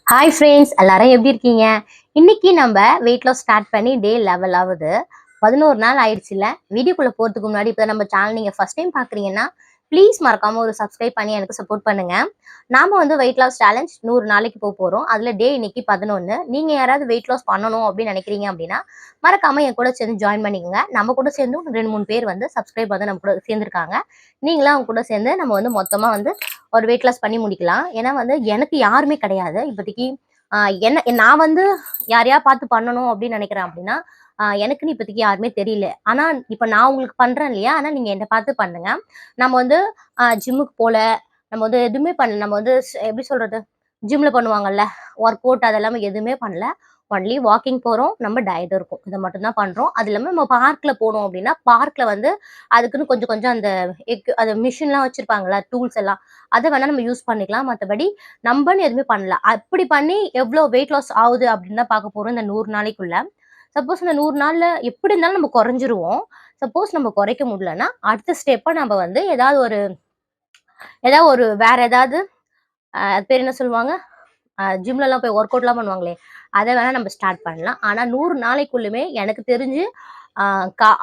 Hi friends, எல்லாரும் எப்படி இருக்கீங்க? இன்னைக்கு நம்ம வெயிட் லாஸ் ஸ்டார்ட் பண்ணி டே லெவல் ஆகுது. 11 நாள் ஆயிடுச்சுல்ல. வீடியோக்குள்ள போறதுக்கு முன்னாடி இப்போ நம்ம சேனல் நீங்க ஃபர்ஸ்ட் டைம் பார்க்குறீங்கன்னா ப்ளீஸ் மறக்காம ஒரு சப்ஸ்கிரைப் பண்ணி எனக்கு சப்போர்ட் பண்ணுங்க. நாம வந்து வெயிட் லாஸ் சேலஞ்ச் 100 நாளைக்கு போறோம். அதுல டே இன்னைக்கு 11. நீங்க யாராவது வெயிட் லாஸ் பண்ணணும் அப்படின்னு நினைக்கிறீங்க அப்படின்னா மறக்காம என் கூட சேர்ந்து ஜாயின் பண்ணிக்கோங்க. நம்ம கூட சேர்ந்து 2-3 பேர் வந்து சப்ஸ்கிரைப் வந்து நம்ம கூட சேர்ந்துருக்காங்க. நீங்களும் அவங்க கூட சேர்ந்து நம்ம வந்து மொத்தமா வந்து ஒரு வெயிட் லாஸ் பண்ணி முடிக்கலாம். ஏன்னா வந்து எனக்கு யாருமே கிடையாது இப்போதைக்கு. என்ன நான் வந்து யாரையா பார்த்து பண்ணணும் அப்படின்னு நினைக்கிறேன் அப்படின்னா எனக்குன்னு இப்போதைக்கு யாருமே தெரியல. ஆனா இப்ப நான் உங்களுக்கு பண்றேன் இல்லையா? ஆனா நீங்க என்ன பார்த்து பண்ணுங்க. நம்ம வந்து ஜிம்முக்கு போல, நம்ம வந்து எதுவுமே பண்ணல. நம்ம வந்து எப்படி சொல்றது? ஜிம்ல பண்ணுவாங்கல்ல, ஒர்க் அவுட் அதெல்லாமே எதுவுமே பண்ணல. ஒன்லி வாக்கிங் போறோம், நம்ம டயட் இருக்கும். இத மட்டும் தான் பண்றோம். அது இல்லாம நம்ம பார்க்ல போனோம் அப்படின்னா, பார்க்ல வந்து அதுக்குன்னு கொஞ்சம் கொஞ்சம் அந்த அந்த மிஷின்லாம் வச்சிருப்பாங்கல்ல, டூல்ஸ் எல்லாம். அத வேணா நம்ம யூஸ் பண்ணிக்கலாம். மத்தபடி நம்பன்னு எதுவுமே பண்ணல. அப்படி பண்ணி எவ்வளோ வெயிட் லாஸ் ஆகுது அப்படின்னு தான் பார்க்க போறோம் இந்த 100 நாளைக்குள்ள. சப்போஸ் இந்த 100 நாள்ல எப்படி இருந்தாலும் நம்ம குறைஞ்சிருவோம். சப்போஸ் நம்ம குறைக்க முடியலன்னா, அடுத்த ஸ்டெப்பா நம்ம வந்து ஏதாவது ஒரு வேற ஏதாவது அது பேர் என்ன சொல்லுவாங்க? ஜிம்லலாம் போய் ஒர்க் அவுட்லாம் பண்ணுவாங்களே, அத வேணா நம்ம ஸ்டார்ட் பண்ணலாம். ஆனா 100 நாளைக்குள்ளுமே எனக்கு தெரிஞ்சு அ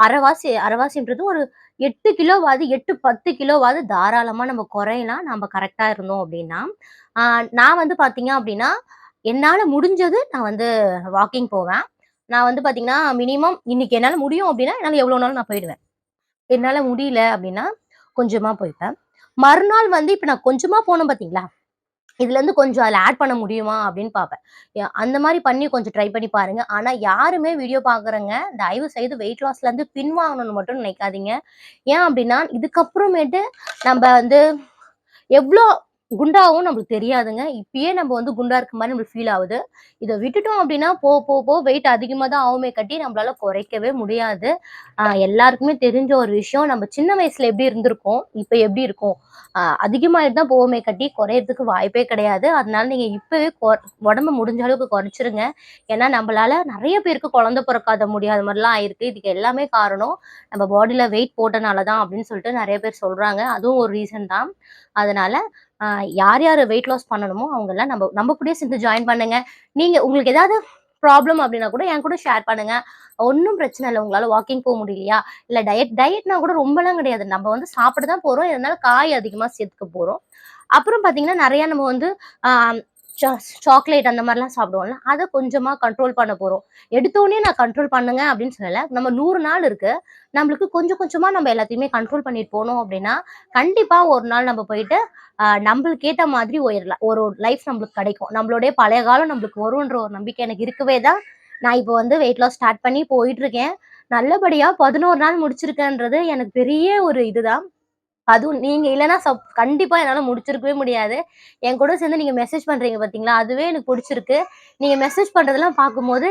அரைவாசி அரைவாசின்றது ஒரு 8 கிலோவாது 8, 10 கிலோவாது தாராளமா நம்ம குறையலாம். நம்ம கரெக்ட்டா இருந்தோம் அப்டின்னா. அ நான் வந்து பார்த்தீங்க அப்டின்னா, என்னால முடிஞ்சது நான் வந்து வாக்கிங் போவேன். நான் வந்து பார்த்தீங்கன்னா, மினிமம் இன்னைக்கு என்னால முடியும் அப்டின்னா, என்னால எவ்வளோ நாளும் நான் போயிடுவேன். என்னால முடியல அப்டின்னா, கொஞ்சமா போய்ப்பேன். மறுநாள் வந்து இப்ப நான் கொஞ்சமா போனேன் பார்த்தீங்களா? இதுலருந்து கொஞ்சம் அதுல ஆட் பண்ண முடியுமா அப்படின்னு பார்ப்பேன். அந்த மாரி பண்ணி கொஞ்சம் ட்ரை பண்ணி பாருங்க. ஆனா யாருமே வீடியோ பார்க்குறங்க, தயவு செய்து வெயிட் லாஸ்லருந்து பின்வாங்கணும்னு மட்டும் நினைக்காதீங்க. ஏன் அப்படின்னா, இதுக்கப்புறமேட்டு நம்ப வந்து எவ்ளோ குண்டாவும் நம்மளுக்கு தெரியாதுங்க. இப்பயே நம்ம வந்து குண்டா இருக்க மாரி நம்மளுக்கு ஃபீல் ஆவுது. இத விட்டுட்டோம் அப்டின்னா, போக வெயிட் அதிகமா தான் ஆவுமே கட்டி நம்மளால குறைக்கவே முடியாது. எல்லாருக்குமே தெரிஞ்ச ஒரு விஷயம். நம்ம சின்ன வயசுல எப்படி இருந்திருக்கோம், இப்ப எப்படி இருக்கோம்? அதிகமாயிட்டு தான் போவோமே கட்டி குறையறதுக்கு வாய்ப்பே கிடையாது. அதனால நீங்க இப்பவே உடம்ப முடிஞ்ச அளவுக்கு குறைச்சிருங்க. ஏன்னா, நம்பளால நெறைய பேருக்கு குழந்தை பொறக்காத முடியாத மாரிலாம் ஆயிருக்கு. இதுக்கு எல்லாமே காரணம் நம்ம பாடில வெயிட் போட்டனால தான் அப்படின்னு சொல்லிட்டு நெறைய பேர் சொல்றாங்க. அதுவும் ஒரு ரீசன் தான். அதனால அ யார் யாரு வெயிட் லாஸ் பண்ணணுமோ அவங்கலாம் நம்ம கூடயே சேர்ந்து ஜாயின் பண்ணுங்க. நீங்க உங்களுக்கு ஏதாவது ப்ராப்ளம் அப்டின்னா கூட என் கூட ஷேர் பண்ணுங்க. ஒண்ணும் பிரச்சனை இல்ல. உங்களால வாக்கிங் போ முடியலையா? இல்ல டயட்னா கூட ரொம்பலாம் கிடையாது. நம்ம வந்து சாப்பிட தான் போறோம். இருந்தாலும் காய் அதிகமா சேர்த்துக்க போறோம். அப்புறம் பார்த்தீங்கன்னா, நெறைய நம்ம வந்து ஆ சாக்லேட் அந்த மாரிலாம் சாப்பிடுவோம்ல. அத கொஞ்சமா கண்ட்ரோல் பண்ண போறோம். எடுத்தோனே நான் கண்ட்ரோல் பண்ணுங்க அப்படின்னு சொல்லல. நம்ம 100 நாள் இருக்கு. நம்மளுக்கு கொஞ்சம் கொஞ்சமா நம்ம எல்லாத்தையுமே கண்ட்ரோல் பண்ணிட்டு போனோம் அப்படின்னா, கண்டிப்பா ஒரு நாள் நம்ம போயிட்டு நம்பளுக்கு ஏத்த மாதிரி உயரலாம். ஒரு லைஃப் நம்மளுக்கு கிடைக்கும். நம்மளுடைய பழைய காலம் நம்மளுக்கு வரும்ன்ற ஒரு நம்பிக்கை எனக்கு இருக்கவே தான், நான் இப்போ வந்து வெயிட் லாஸ் ஸ்டார்ட் பண்ணி போயிட்டுருக்கேன். நல்லபடியா 11 நாள் முடிச்சிருக்கேன்றது எனக்கு பெரிய ஒரு இதுதான். அதுவும் நீங்க இல்லன்னா கண்டிப்பா என்னால முடிச்சிருக்கவே முடியாது. என் கூட சேர்ந்து நீங்க மெசேஜ் பண்றீங்க பார்த்தீங்களா? அதுவே எனக்கு புடிச்சிருக்கு. நீங்க மெசேஜ் பண்றதெல்லாம் பார்க்கும்போது,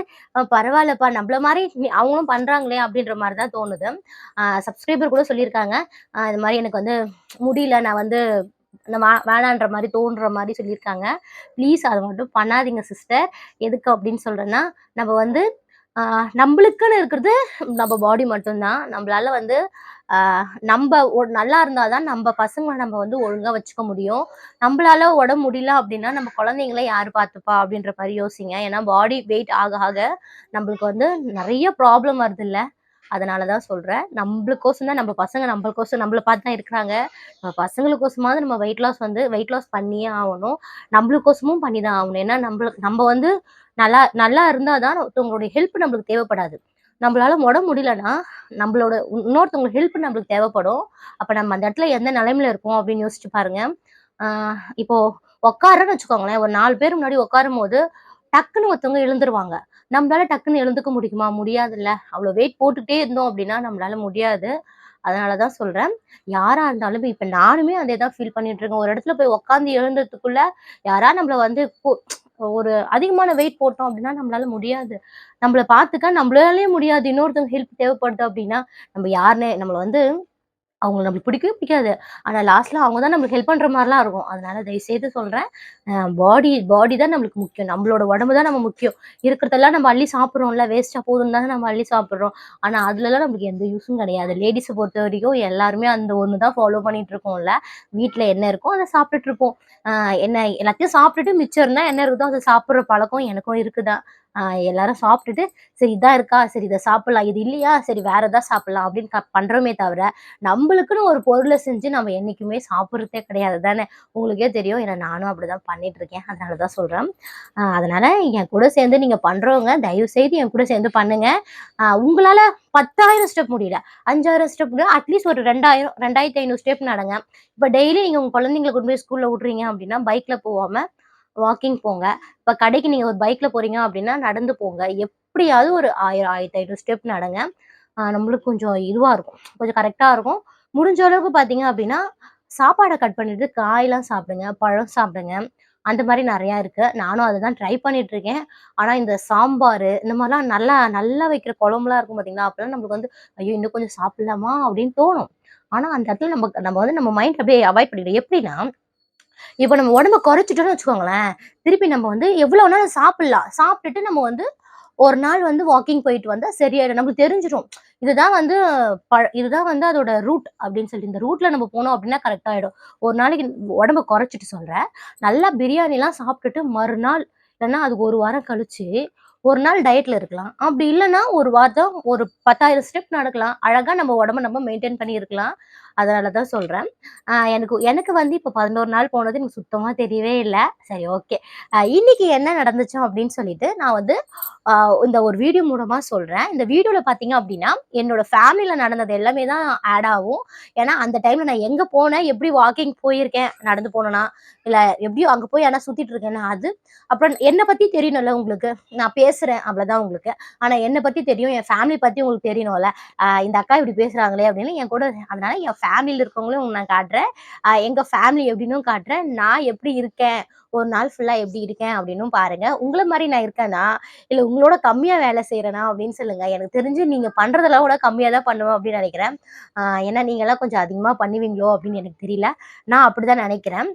பரவாயில்லப்பா நம்மள மாரி அவங்களும் பண்றாங்களே! அப்டின்ற மாரி தான் தோணுது. சப்ஸ்கிரைபர் கூட சொல்லியிருக்காங்க. இது மாரி எனக்கு வந்து முடியல. நான் வந்து நான் வேணான்ற மாரி தோன்ற மாரி சொல்லியிருக்காங்க. ப்ளீஸ் அத மட்டும் பண்ணாதீங்க சிஸ்டர். எதுக்கு அப்டின்னு சொல்றேன்னா, நம்ம வந்து நம்பளுக்குன்னு இருக்கிறது நம்ம பாடி மட்டும் தான். நம்பளால வந்து ஆ நம்ப நல்லா இருந்தா தான் நம்ப பசங்கள நம்ம வந்து ஒழுங்கா வச்சுக்க முடியும். நம்பளால உடம்பு முடியல அப்டின்னா, நம்ம குழந்தைங்கள யாரு பார்த்துப்பா? அப்டின்ற மாரி யோசிங்க. ஏன்னா பாடி வெயிட் ஆக ஆக நம்பளுக்கு வந்து நெறைய ப்ராப்ளம் வருதுல்ல. அதனால தான் சொல்றேன். நம்பளுக்கோசம் தான் நம்ம பசங்க நம்பளுக்கோசம் நம்மள பார்த்து தான் இருக்கிறாங்க. நம்ம பசங்களுக்கோசமாவது நம்ம வெயிட் லாஸ் பண்ணியே ஆவணும். நம்பளுக்கோசமும் பண்ணி தான் ஆவணும். ஏன்னா நம்ப வந்து நல்லா நல்லா இருந்தா தான் ஒருத்தவங்களுடைய ஹெல்ப் நம்மளுக்கு தேவைப்படாது. நம்பளால முடியலன்னா, நம்பளோட இன்னொருத்தவங்க ஹெல்ப் நம்மளுக்கு தேவைப்படும். அப்ப நம்ம அந்த இடத்துல எந்த நிலைமையில இருக்கோம் அப்படின்னு யோசிச்சு பாருங்க. ஆ இப்போ உட்கார்றோம்ன்னு வச்சுக்கோங்களேன், ஒரு 4 பேர் முன்னாடி உட்காரும்போது, டக்குன்னு ஒருத்தவங்க எழுந்துருவாங்க. நம்மளால டக்குன்னு எழுந்துக்க முடியுமா? முடியாதுல்ல. அவ்வளோ வெயிட் போட்டுட்டே இருந்தோம் அப்படின்னா, நம்மளால முடியாது. அதனால தான் சொல்றேன். யாரா இருந்தாலும் இப்ப நானுமே அதே தான் ஃபீல் பண்ணிட்டு இருக்கேன். ஒரு இடத்துல போய் உட்கார்ந்து எழுந்ததுக்குள்ள, யாரா நம்மள வந்து ஒரு அதிகமான வெயிட் போட்டோம் அப்படின்னா, நம்மளால முடியாது. நம்மள பார்த்துக்க நம்மளாலயே முடியாது. இன்னொருத்தவங்க ஹெல்ப் தேவைப்படுது அப்படின்னா, நம்ம யாருன்னே நம்மள வந்து அவங்கள நம்மளுக்கு பிடிக்கவே பிடிக்காது. ஆனா லாஸ்ட்ல அவங்க தான் நம்மளுக்கு ஹெல்ப் பண்ற மாரிலாம் இருக்கும். அதனால தயவுசெய்து சொல்றேன். பாடி பாடி தான் நம்மளுக்கு முக்கியம். நம்மளோட உடம்பு தான் நம்ம முக்கியம். இருக்கிறதெல்லாம் நம்ம அள்ளி சாப்பிடுறோம்ல, வேஸ்ட்டா போகுதுன்னு தானே நம்ம அள்ளி சாப்பிடுறோம். ஆனா அதுலலாம் நம்மளுக்கு எந்த யூஸும் கிடையாது. லேடீஸ பொறுத்தவரைக்கும் எல்லாருமே அந்த ஒண்ணு தான் ஃபாலோ பண்ணிட்டு இருக்கோம்ல. வீட்ல என்ன இருக்கோ அத சாப்பிட்டுட்டு இருப்போம். அ என்ன எல்லாத்தையும் சாப்பிட்டுட்டு மிச்சம் இருந்தா என்ன இருக்குதோ அத சாப்பிடுற பழக்கம் எனக்கும் இருக்குதான். அ எல்லாரும் சாப்பிட்டுட்டு, சரி இதான் இருக்கா, சரி இத சாப்பிடலாம். இது இல்லையா, சரி வேற எதா சாப்பிடலாம் அப்படின்னு பண்றோமே தவிர, நம்பளுக்குன்னு ஒரு பொருள செஞ்சு நம்ம என்னைக்குமே சாப்பிடுறதே கிடையாது தானே! உங்களுக்கே தெரியும். ஏன்னா நானும் அப்படிதான் பண்ணிட்டு இருக்கேன். அதனால தான் சொல்றேன். அதனால என் கூட சேர்ந்து நீங்க பண்றவங்க, தயவு செய்து என் கூட சேர்ந்து பண்ணுங்க. உங்களால 10,000 ஸ்டெப் முடியல. 5,000 ஸ்டெப் முடியல. அட்லீஸ்ட் ஒரு 2,000 2,500 ஸ்டெப் நடங்க. இப்ப டெய்லி நீங்க உங்க குழந்தைங்கள கொண்டு போய் ஸ்கூல்ல விடுறீங்க அப்படின்னா, பைக்ல போவாம வாக்கிங் போங்க. இப்ப கடைக்கு நீங்க ஒரு பைக்ல போறீங்க அப்படின்னா, நடந்து போங்க. எப்படியாவது ஒரு 1000, 1500 ஸ்டெப் நடங்க. நம்மளுக்கு கொஞ்சம் இதுவா இருக்கும். கொஞ்சம் கரெக்ட்டா இருக்கும். முடிஞ்ச அளவுக்கு பார்த்தீங்க அப்படின்னா, சாப்பாட கட் பண்ணிட்டு காய்லாம் சாப்பிடுங்க, பழம் சாப்பிடுங்க. அந்த மாரி நெறையா இருக்கு. நானும் அததான் ட்ரை பண்ணிட்டு இருக்கேன். ஆனா இந்த சாம்பாரு, இந்த மாரிலாம் நல்லா நல்லா வைக்கிற குழம்புலாம் இருக்கும் பார்த்தீங்களா, அப்பலாம் நம்மளுக்கு வந்து, "ஐயோ! இன்னும் கொஞ்சம் சாப்பிடலாமா?" அப்படின்னு தோணும். ஆனா அந்த இடத்துல நம்ம வந்து நம்ம மைண்ட் அப்படியே அவாய்ட் பண்ணிடும். எப்படின்னா, இப்ப நம்ம உடம்ப குறைச்சுட்டோம்னு வச்சுக்கோங்களேன், திருப்பி நம்ம வந்து எவ்வளோ வேணாலும் சாப்பிடலாம். சாப்பிட்டுட்டு நம்ம வந்து ஒரு நாள் வந்து வாக்கிங் போயிட்டு வந்தா சரியாயிடும். நமக்கு தெரிஞ்சிரும். இதுதான் வந்து இதுதான் வந்து அதோட ரூட் அப்படின்னு சொல்லிட்டு. இந்த ரூட்ல நம்ம போனோம் அப்படின்னா கரெக்ட் ஆயிடும். ஒரு நாளைக்கு உடம்ப குறைச்சுட்டு சொல்றேன். நல்லா பிரியாணிலாம் சாப்பிட்டுட்டு மறுநாள் இல்லன்னா அதுக்கு 1 வாரம் கழிச்சு, ஒரு நாள் டயட்ல இருக்கலாம். அப்படி இல்லன்னா ஒரு வாரம் ஒரு 10,000 ஸ்டெப் நடக்கலாம். அழகா நம்ம உடம்ப நம்ம மெயின்டெயின் பண்ணி இருக்கலாம். அதனால தான் சொல்றேன். எனக்கு எனக்கு வந்து இப்ப 11 நாள் போனது எனக்கு சுத்தமா தெரியவே இல்ல. சரி ஓகே. இன்னைக்கு என்ன நடந்துச்சு அப்படின்னு சொல்லிட்டு நான் வந்து அ இந்த ஒரு வீடியோ மூலமா சொல்றேன். இந்த வீடியோல பார்த்தீங்க அப்படின்னா, என்னோட ஃபேமிலில நடந்தது எல்லாமே தான் ஆட் ஆகும். ஏன்னா, அந்த டைம்ல நான் எங்க போனேன், எப்படி வாக்கிங் போயிருக்கேன், நடந்து போனேனா, இல்ல எப்படியோ அங்க போய் ஆனா சுத்திட்டு இருக்கேன்னா அது. அப்புறம் என்ன பத்தி தெரியணும்ல உங்களுக்கு. நான் பேசுறேன் அவ்வளோதான் உங்களுக்கு. ஆனா என்ன பத்தி தெரியும், என் ஃபேமிலி பத்தி உங்களுக்கு தெரியணும்ல. இந்த அக்கா இப்படி பேசுறாங்களே அப்படின்னு என் கூட அதனால என் ஃபேமிலில இருக்கவங்களையும் நான் காட்டுறேன். எங்க ஃபேமிலி எப்படின்னும் காட்டுறேன். நான் எப்படி இருக்கேன், ஒரு நாள் ஃபுல்லா எப்படி இருக்கேன் அப்படின்னும் பாருங்க. உங்கள மாரி நான் இருக்கேனா, இல்ல உங்களோட கம்மியா வேலை செய்றேனா அப்படின்னு சொல்லுங்க. எனக்கு தெரிஞ்சு நீங்க பண்றதெல்லாம் கூட கம்மியா தான் பண்ணுவேன் அப்படின்னு நெனைக்கிறேன். ஏன்னா நீங்கலாம் கொஞ்சம் அதிகமா பண்ணுவீங்களோ அப்படின்னு எனக்கு தெரியல. நான் அப்படிதான் நெனைக்கிறேன்.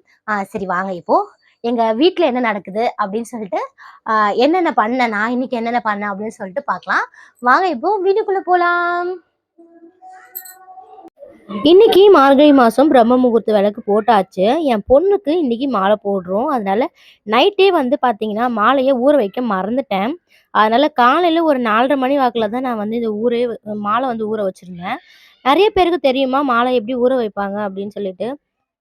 சரி வாங்க இப்போ எங்க வீட்ல என்ன நடக்குது அப்படின்னு சொல்லிட்டு, அ என்னென்ன பண்ணேன், நான் இன்னைக்கு என்னென்ன பண்ணேன் அப்படின்னு சொல்லிட்டு பார்க்கலாம். வாங்க இப்போ வீடியோக்குள்ள போலாம். இன்னைக்கு மார்கழி மாசம் பிரம்ம முகூர்த்த விளக்கு போட்டாச்சு. என் பொண்ணுக்கு இன்னைக்கு மாலை போடுறோம். அதனால நைட்டே வந்து பார்த்தீங்கன்னா, மாலைய ஊற வைக்க மறந்துட்டேன். அதனால காலையில ஒரு 4:30 மணி வாக்குல தான் நான் வந்து இந்த மாலை வந்து ஊற வச்சிருந்தேன். நெறைய பேருக்கு தெரியுமா மாலை எப்படி ஊற வைப்பாங்க அப்படின்னு சொல்லிட்டு.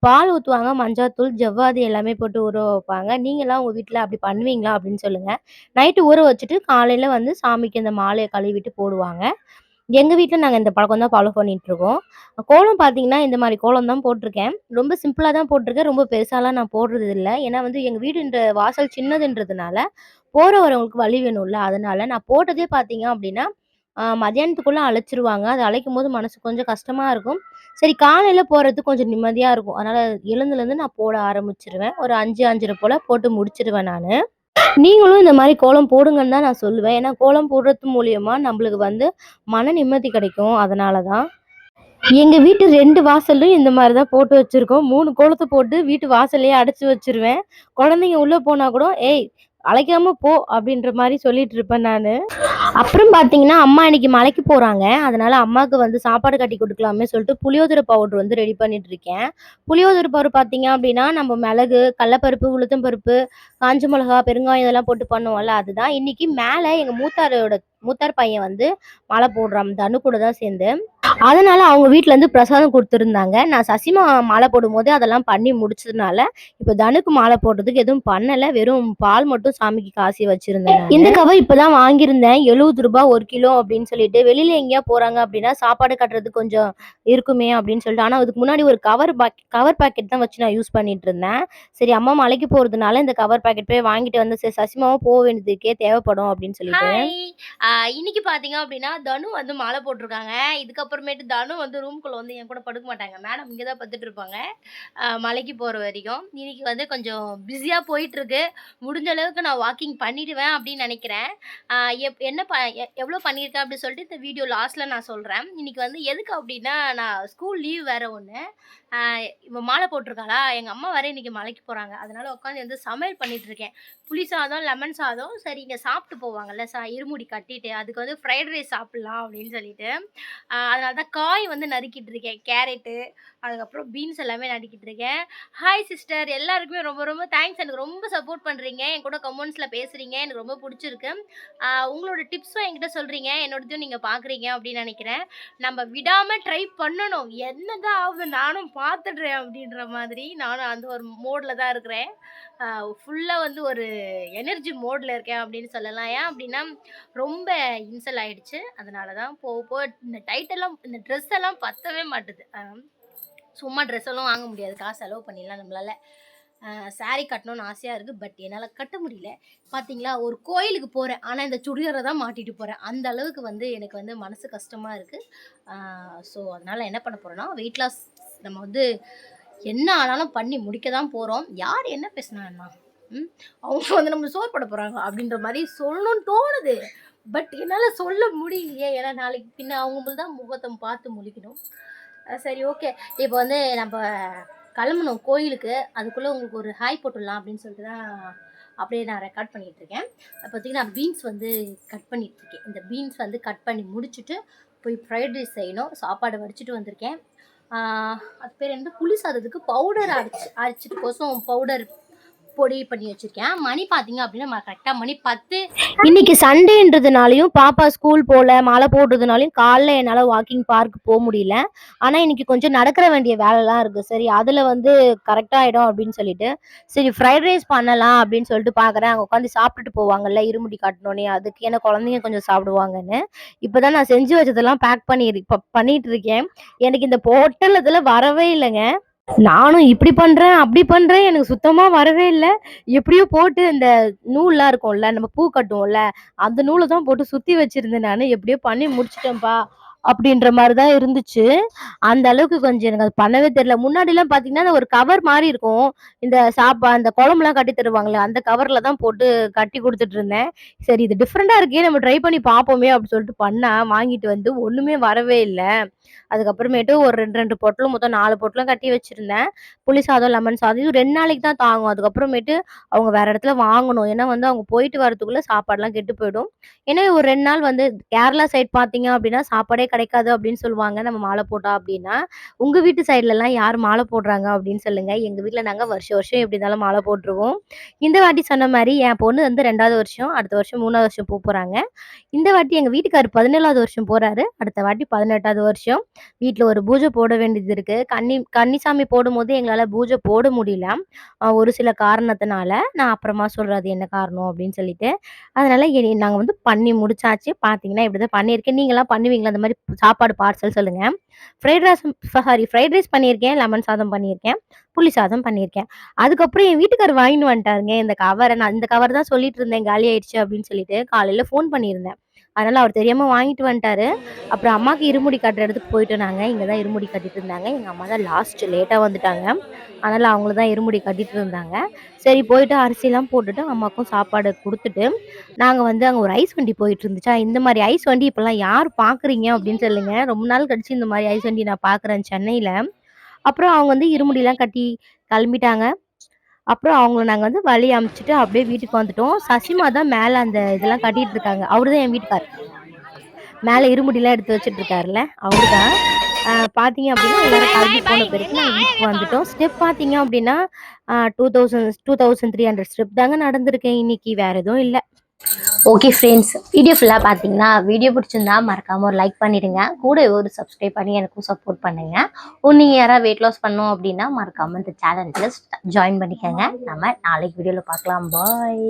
பால் ஊத்துவாங்க, மஞ்சாத்தூள், ஜவ்வாது எல்லாமே போட்டு ஊற வைப்பாங்க. நீங்கலாம் உங்க வீட்ல அப்படி பண்ணுவீங்களா? அப்படின்னு சொல்லுங்க. நைட்டு ஊற வச்சுட்டு காலையில வந்து சாமிக்கு அந்த மாலைய கழுவிட்டு போடுவாங்க. எங்க வீட்ல நாங்க இந்த பழக்கம் தான் ஃபாலோ பண்ணிட்டுருக்கோம். கோலம் பார்த்தீங்கன்னா, இந்த மாரி கோலம் தான் போட்டுருக்கேன். ரொம்ப சிம்பிளா தான் போட்டுருக்கேன். ரொம்ப பெருசாலாம் நான் போடுறது இல்ல. ஏன்னா வந்து எங்க வீடுன்ற வாசல் சின்னதுன்றதுனால, போற வரவங்களுக்கு வழி வேணும்ல. அதனால நான் போட்டதே பார்த்தீங்க அப்டின்னா, மதியானத்துக்குள்ள அழைச்சுருவாங்க. அது அழைக்கும்போது மனசு கொஞ்சம் கஷ்டமா இருக்கும். சரி காலையில போறது கொஞ்சம் நிம்மதியா இருக்கும். அதனால எழுந்துலருந்து நான் போட ஆரம்பிச்சுருவேன். ஒரு 5, 5:30 போல போட்டு முடிச்சுருவேன் நானு. நீங்களும் இந்த மாரி கோலம் போடுங்கன்னு தான் நான் சொல்லுவேன். ஏன்னா கோலம் போடுறது மூலியமா நம்மளுக்கு வந்து மன நிம்மதி கிடைக்கும். அதனால தான். எங்க வீட்டு 2 வாசலும் இந்த மாரி தான் போட்டு வச்சிருக்கோம். 3 கோலத்த போட்டு வீட்டு வாசல்லயே அடைச்சு வச்சுருவேன். குழந்தைங்க உள்ள போனா கூட, "ஏய் அழைக்காம போ" அப்படின்ற மாரி சொல்லிட்டு இருப்பேன் நானு. அப்புறம் பார்த்தீங்கன்னா, அம்மா இன்னைக்கு மலைக்கு போறாங்க. அதனால அம்மாக்கு வந்து சாப்பாடு கட்டி குடுக்கலாமே சொல்லிட்டு புளியோதரை பவுடர் வந்து ரெடி பண்ணிட்டு இருக்கேன். புளியோதரை பவுடர் பார்த்தீங்க அப்படின்னா, நம்ம மிளகு, கடலப்பருப்பு, உளுத்தம் பருப்பு, காஞ்ச மிளகா, பெருங்காயம் இதெல்லாம் போட்டு பண்ணுவோம்ல அதுதான். இன்னைக்கு மேல எங்க மூத்தார் பையன் வந்து மாலை போடுறான். தனு கூட தான் சேர்ந்து. அதனால அவங்க வீட்லருந்து பிரசாதம் குடுத்துருந்தாங்க. நான் சசிமா மாலை போடும்போது அதெல்லாம் பண்ணி முடிச்சதுனால, இப்ப தனுக்கு மாலை போடுறதுக்கு எதுவும் பண்ணல. வெறும் பால் மட்டும் சாமிக்கு காசி வச்சிருந்தேன் நானு. இந்த கவர் இப்ப தான் வாங்கியிருந்தேன். ரூ. 70 1 கிலோ அப்படின்னு சொல்லிட்டு. வெளியில எங்கேயா போறாங்க அப்படின்னா, சாப்பாடு கட்டுறதுக்கு கொஞ்சம் இருக்குமே அப்படின்னு சொல்லிட்டு. ஆனா அதுக்கு முன்னாடி ஒரு கவர் பாக்கெட் தான் வச்சு நான் யூஸ் பண்ணிட்டு இருந்தேன். சரி அம்மா மலைக்கு போறதுனால இந்த கவர் பாக்கெட் போய் வாங்கிட்டு வந்து சரி சசிமாவும் போ வேண்டியதுக்கே தேவைப்படும் அப்படின்னு சொல்லிட்டு. ஹாய்! இன்னைக்கு பார்த்தீங்க அப்படின்னா, தனு வந்து மாலை போட்டுருக்காங்க. இதுக்கப்புறம் அதுக்கப்புறமேட்டு தானும் வந்து ரூம்குள்ளே வந்து என் கூட படுக்க மாட்டாங்க. மேடம் இங்கே தான் படுத்துட்டு இருப்பாங்க மலைக்கு போகிற வரைக்கும். இன்னைக்கு வந்து கொஞ்சம் பிஸியாக போயிட்டுருக்கு. முடிஞ்ச அளவுக்கு நான் வாக்கிங் பண்ணிடுவேன் அப்படின்னு நினைக்கிறேன். என்ன எவ்வளோ பண்ணியிருக்கேன் அப்படின்னு சொல்லிட்டு இந்த வீடியோ லாஸ்ட்டில் நான் சொல்கிறேன். இன்னைக்கு வந்து எதுக்கு அப்படின்னா நான் ஸ்கூல் லீவ் வேறு ஒன்று. இவன் மாலை போட்டிருக்காளா எங்கள் அம்மா வேறு இன்றைக்கி மலைக்கு போகிறாங்க. அதனால் உட்காந்து வந்து சமையல் பண்ணிகிட்ருக்கேன். புளி சாதம் லெமன் சாதம் சரி இங்கே சாப்பிட்டு போவாங்கல்ல இருமுடி கட்டிட்டு அதுக்கு வந்து ஃப்ரைட் ரைஸ் சாப்பிட்லாம் அப்படின்னு சொல்லிட்டு அதனால தான் காய் வந்து நறுக்கிட்டு இருக்கேன். கேரட்டு அதுக்கப்புறம் பீன்ஸ் எல்லாமே நறுக்கிட்டு இருக்கேன். ஹாய் சிஸ்டர் எல்லாருக்குமே ரொம்ப ரொம்ப தேங்க்ஸ். எனக்கு ரொம்ப சப்போர்ட் பண்ணுறீங்க. என் கூட கமெண்ட்ஸில் பேசுகிறீங்க. எனக்கு ரொம்ப பிடிச்சிருக்கு. உங்களோட டிப்ஸும் என்கிட்ட சொல்கிறீங்க. என்னோடதையும் நீங்கள் பார்க்குறீங்க அப்படின்னு நினைக்கிறேன். நம்ம விடாமல் ட்ரை பண்ணணும். என்னதான் ஆகுது நானும் பார்த்துடுறேன் அப்படின்ற மாதிரி நானும் அந்த ஒரு மோடில் தான் இருக்கிறேன். ஃபுல்லாக வந்து ஒரு எனர்ஜி மோடில் இருக்கேன் அப்படின்னு சொல்லலாம். ஏன் அப்படின்னா ரொம்ப இன்சல் ஆயிடுச்சு. அதனால தான் போக இந்த டைட்டெல்லாம் இந்த ட்ரெஸ் எல்லாம் பத்தவே மாட்டுது. சும்மா ட்ரெஸ் எல்லாம் வாங்க முடியாது. காசு செலவு பண்ணிடலாம் நம்மளால. சாரீ கட்டணும்னு ஆசையாக இருக்குது. பட் என்னால் கட்ட முடியல. பார்த்தீங்களா ஒரு கோயிலுக்கு போகிறேன். ஆனால் இந்த சுடிதாரை தான் மாட்டிட்டு போகிறேன். அந்த அளவுக்கு வந்து எனக்கு வந்து மனசு கஷ்டமாக இருக்குது. ஸோ அதனால் என்ன பண்ண போகிறேன்னா வெயிட் லாஸ் நம்ம வந்து என்ன ஆனாலும் பண்ணி முடிக்க தான் போகிறோம். யார் என்ன பேசினான்னா அவங்க வந்து நம்ம சோறு போட போகிறாங்க அப்படின்ற மாதிரி சொல்லணும்னு தோணுது. பட் என்னால் சொல்ல முடியலையே. ஏன்னா நாளைக்கு பின்ன அவங்க தான் முகத்தை பார்த்து முழிக்கணும். சரி ஓகே. இப்போ வந்து நம்ம கிளம்பணும் கோயிலுக்கு. அதுக்குள்ளே உங்களுக்கு ஒரு ஹாய் போட்டுடலாம் அப்படின்னு சொல்லிட்டு தான் அப்படியே நான் ரெக்கார்ட் பண்ணிகிட்ருக்கேன். பார்த்தீங்கன்னா பீன்ஸ் வந்து கட் பண்ணிகிட்ருக்கேன். இந்த பீன்ஸ் வந்து கட் பண்ணி முடிச்சுட்டு போய் ஃப்ரைட் ரைஸ் செய்யணும். சாப்பாடு வடிச்சிட்டு வந்திருக்கேன். அது பேர் என்ன புளி சாதத்துக்கு பவுடர் அரைச்சிட்டுக்கோசம் பவுடர் பொடி பண்ணி வச்சுருக்கேன். மணி பார்த்தீங்க அப்படின்னா கரெக்டாக மணி 10. இன்னைக்கு சண்டேன்றதுனாலையும் பாப்பா ஸ்கூல் போகல மழை போடுறதுனாலையும் காலைல என்னால் வாக்கிங் பார்க் போக முடியல. ஆனால் இன்னைக்கு கொஞ்சம் நடக்கிற வேண்டிய வேலைலாம் இருக்குது. சரி அதில் வந்து கரெக்டாகிடும் அப்படின்னு சொல்லிட்டு சரி ஃப்ரைட் ரைஸ் பண்ணலாம் அப்படின்னு சொல்லிட்டு பார்க்குறேன். அங்கே உட்காந்து சாப்பிட்டுட்டு போவாங்கல்ல இருமுடி காட்டணுன்னே அதுக்கு ஏன்னா குழந்தைங்க கொஞ்சம் சாப்பிடுவாங்கன்னு இப்போ தான் நான் செஞ்சு வச்சதெல்லாம் பேக் பண்ணிட்டு இருக்கேன். எனக்கு இந்த பொட்டலத்தில் வரவே இல்லைங்க. நானும் இப்படி பண்றேன் அப்படி பண்றேன் எனக்கு சுத்தமா வரவே இல்லை. எப்படியோ போட்டு இந்த நூல்லாம் இருக்கும்ல நம்ம பூ கட்டுவோம்ல அந்த நூலை தான் போட்டு சுத்தி வச்சிருந்தேன். நான் எப்படியோ பண்ணி முடிச்சிட்டேன்ப்பா அப்படின்ற மாதிரி தான் இருந்துச்சு. அந்த அளவுக்கு கொஞ்சம் எனக்கு அது பண்ணவே தெரியல. முன்னாடிலாம் பார்த்தீங்கன்னா ஒரு கவர் மாதிரி இருக்கும். இந்த அந்த குழம்புலாம் கட்டி தருவாங்களே அந்த கவர்ல தான் போட்டு கட்டி கொடுத்துட்டு இருந்தேன். சரி இது டிஃப்ரெண்டா இருக்கே நம்ம ட்ரை பண்ணி பார்ப்போமே அப்படின்னு சொல்லிட்டு பண்ணா வாங்கிட்டு வந்து ஒண்ணுமே வரவே இல்லை. அதுக்கப்புறமேட்டு ஒரு 2 பொட்டலும் மொத்தம் 4 பொட்டலும் கட்டி வச்சிருந்தேன். புளி சாதம் லெமன் சாதம் இது 2 நாளைக்கு தான் தாங்கும். அதுக்கப்புறமேட்டு அவங்க வேற இடத்துல வாங்கணும். ஏன்னா வந்து அவங்க போயிட்டு வரதுக்குள்ள சாப்பாடுலாம் கெட்டு போயிடும். ஏன்னா ஒரு 2 நாள் வந்து கேரளா சைட் பார்த்தீங்க அப்படின்னா சாப்பாடே கிடைக்காது அப்படின்னு சொல்லுவாங்க. நம்ம மாலை போட்டா அப்படின்னா உங்க வீட்டு சைட்லலாம் யார் மாலை போடுறாங்க அப்படின்னு சொல்லுங்க. எங்க வீட்ல நாங்க வருஷம் வருஷம் எப்படி இருந்தாலும் மாலை போட்டுருவோம். இந்த வாட்டி சொன்ன மாதிரி என் பொண்ணு வந்து 2வது வருஷம் அடுத்த வருஷம் 3வது வருஷம் போறாங்க. இந்த வாட்டி எங்க வீட்டுக்காரர் 17வது வருஷம் போறாரு. அடுத்த வாட்டி 18வது வருஷம். வீட்ல ஒரு பூஜை போட வேண்டியது இருக்கு. கன்னிசாமி போடும்போது எங்களால பூஜை போட முடியல. ஒரு சில காரணத்தினால. நான் அப்புறமா சொல்றேன் அது என்ன காரணம் அப்படின்னு சொல்லிட்டு. அதனால நாங்க வந்து பண்ணி முடிச்சாச்சு. பார்த்தீங்கன்னா இப்படிதான் பண்ணியிருக்கேன். நீங்கலாம் பண்ணுவீங்களா? அந்த மாதிரி சாப்பாடு பார்சல் சொல்லுங்க. ஃப்ரைட் ரைஸ் பண்ணியிருக்கேன். லெமன் சாதம் பண்ணியிருக்கேன். புளி சாதம் பண்ணியிருக்கேன். அதுக்கப்புறம் என் வீட்டுக்காரர் வாங்கிட்டு வந்துட்டாருங்க இந்த கவரை. நான் இந்த கவர் தான் சொல்லிட்டு இருந்தேன் காலி ஆயிடுச்சு அப்படின்னு சொல்லிட்டு காலையில ஃபோன் பண்ணியிருந்தேன். அதனால அவர் தெரியாம வாங்கிட்டு வந்துட்டாரு. அப்புறம் அம்மாக்கு இருமுடி கட்டுற இடத்துக்கு போயிட்டோம் நாங்க. இங்க தான் இருமுடி கட்டிட்டு இருந்தாங்க. எங்க அம்மா தான் லாஸ்ட் லேட்டா வந்துட்டாங்க. அதனால அவங்கள தான் இருமுடி கட்டிட்டு இருந்தாங்க. சரி போயிட்டு அரிசிலாம் போட்டுட்டு அம்மாக்கும் சாப்பாடு குடுத்துட்டு, நாங்க வந்து அங்க ஒரு ஐஸ் வண்டி போயிட்டு இருந்துச்சா, இந்த மாரி ஐஸ் வண்டி இப்பலாம் யார் பார்க்குறீங்க அப்படின்னு சொல்லுங்க. ரொம்ப நாள் கழிச்சு இந்த மாரி ஐஸ் வண்டி நான் பார்க்குறேன் சென்னையில. அப்புறம் அவங்க வந்து இருமுடிலாம் கட்டி கிளம்பிட்டாங்க. அப்புறம் அவங்கள நாங்க வந்து வழி அனுப்பிச்சுட்டு அப்படியே வீட்டுக்கு வந்துட்டோம். சசிமா தான் மேல அந்த இதெல்லாம் கட்டிட்டு இருக்காங்க. அவரு தான் என் வீட்டுக்காரர். மேல இருமுடிலாம் எடுத்து வச்சுட்டு இருக்காருல்ல, அவரு தான். பார்த்தீங்க அப்படின்னா எல்லாரும் கிளம்பி போன பிறகு நாங்க வீட்டுக்கு வந்துட்டோம். ஸ்டெப் பார்த்தீங்க அப்படின்னா 2300 ஸ்டெப் தாங்க நடந்திருக்கேன் இன்னைக்கு. வேற எதுவும் இல்ல. ஓகே ஃப்ரெண்ட்ஸ், வீடியோ ஃபுல்லாக பார்த்தீங்கன்னா வீடியோ பிடிச்சிருந்தா மறக்காமல் ஒரு லைக் பண்ணிடுங்க. கூட ஒரு சப்ஸ்கிரைப் பண்ணி எனக்கும் சப்போர்ட் பண்ணுங்க. நீங்கள் யாராவது வெயிட் லாஸ் பண்ணோம் அப்படின்னா மறக்காமல் இந்த சேனலுக்கு ஜாயின் பண்ணிக்கோங்க. நம்ம நாளைக்கு வீடியோவில் பார்க்கலாம். பாய்.